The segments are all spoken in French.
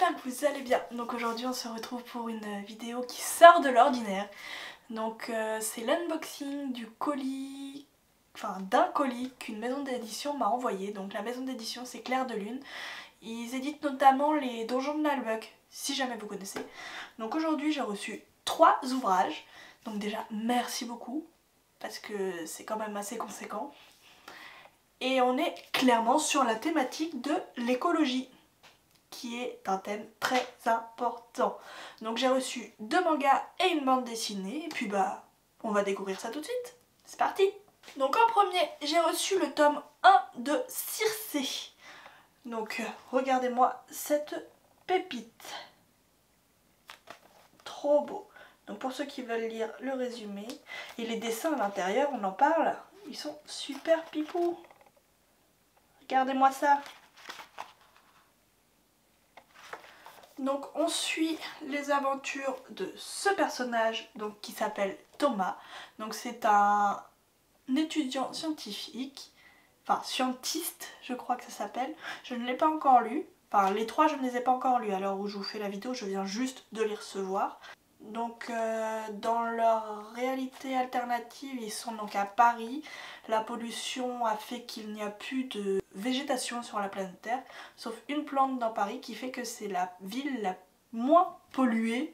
j'espère que vous allez bien. Donc aujourd'hui on se retrouve pour une vidéo qui sort de l'ordinaire. Donc c'est l'unboxing du colis, enfin d'un colis qu'une maison d'édition m'a envoyé. Donc la maison d'édition c'est Clair de Lune. Ils éditent notamment les Donjons de Nalbuck, si jamais vous connaissez. Donc aujourd'hui j'ai reçu 3 ouvrages. Donc déjà merci beaucoup, parce que c'est quand même assez conséquent. Et on est clairement sur la thématique de l'écologie, qui est un thème très important. Donc j'ai reçu 2 mangas et une bande dessinée, et puis on va découvrir ça tout de suite. C'est parti! Donc en premier, j'ai reçu le tome 1 de Circé. Donc regardez-moi cette pépite. Trop beau. Donc pour ceux qui veulent lire le résumé, et les dessins à l'intérieur, on en parle, ils sont super pipous. Regardez-moi ça. Donc on suit les aventures de ce personnage donc, qui s'appelle Thomas. Donc c'est un étudiant scientifique, enfin scientiste je crois que ça s'appelle. Je ne l'ai pas encore lu, enfin les 3 je ne les ai pas encore lus à l'heure où je vous fais la vidéo, je viens juste de les recevoir. Donc dans leur réalité alternative, ils sont donc à Paris. La pollution a fait qu'il n'y a plus de végétation sur la planète Terre, sauf une plante dans Paris qui fait que c'est la ville la moins polluée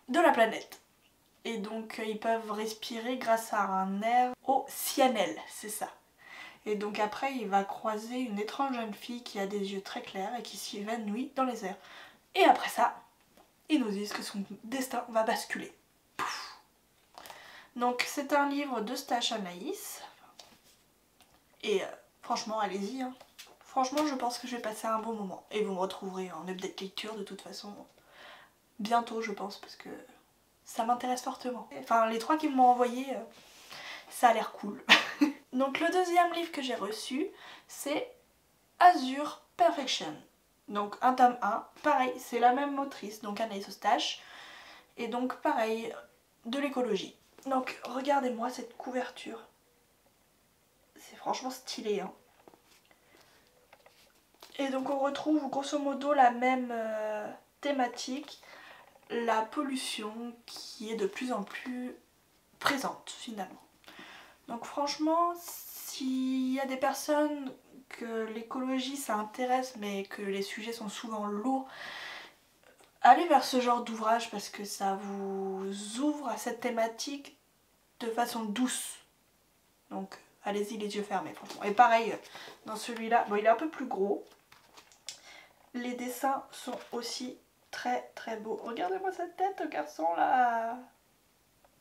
de la planète. Et donc ils peuvent respirer grâce à un air au cyanelle, c'est ça. Et donc après il va croiser une étrange jeune fille qui a des yeux très clairs et qui s'évanouit dans les airs. Et après ça, ils nous disent que son destin va basculer. Pouf. Donc c'est un livre de Stache Anaïs. Et franchement, allez-y. Hein. Franchement, je pense que je vais passer un bon moment. Et vous me retrouverez en update lecture de toute façon. Bientôt, je pense, parce que ça m'intéresse fortement. Enfin, les 3 qui m'ont envoyé, ça a l'air cool. Donc le deuxième livre que j'ai reçu, c'est Azure Perfection. Donc un tome 1, pareil, c'est la même autrice, donc Anaïs Eustache, et donc pareil, de l'écologie. Donc regardez-moi cette couverture, c'est franchement stylé. Hein. Et donc on retrouve grosso modo la même thématique, la pollution qui est de plus en plus présente finalement. Donc franchement, s'il y a des personnes que l'écologie ça intéresse mais que les sujets sont souvent lourds, allez vers ce genre d'ouvrage parce que ça vous ouvre à cette thématique de façon douce. Donc allez-y les yeux fermés franchement. Et pareil dans celui-là, bon il est un peu plus gros. Les dessins sont aussi très très beaux. Regardez-moi cette tête au garçon là à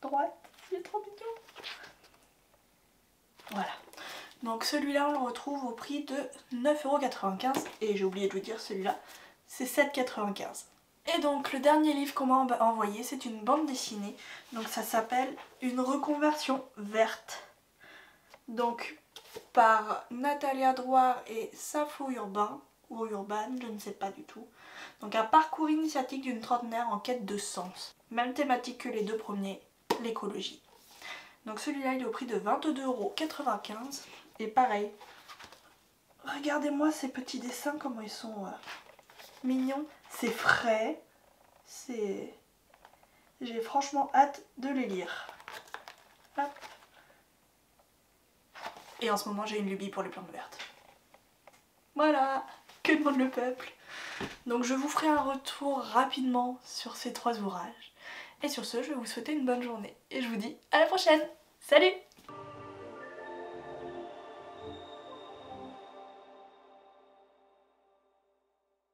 droite, il est trop mignon. Voilà. Donc celui-là on le retrouve au prix de 9,95 € et j'ai oublié de vous dire celui-là c'est 7,95 €. Et donc le dernier livre qu'on m'a envoyé c'est une bande dessinée, donc ça s'appelle Une reconversion verte. Donc par Natalia Drouard et Safo Urbain, ou Urban, je ne sais pas du tout. Donc un parcours initiatique d'une trentenaire en quête de sens. Même thématique que les 2 premiers, l'écologie. Donc celui-là il est au prix de 22,95 €. Et pareil, regardez-moi ces petits dessins, comment ils sont mignons. C'est frais, j'ai franchement hâte de les lire. Hop. Et en ce moment j'ai une lubie pour les plantes vertes. Voilà, que demande le peuple. Donc je vous ferai un retour rapidement sur ces 3 ouvrages. Et sur ce, je vais vous souhaiter une bonne journée. Et je vous dis à la prochaine. Salut!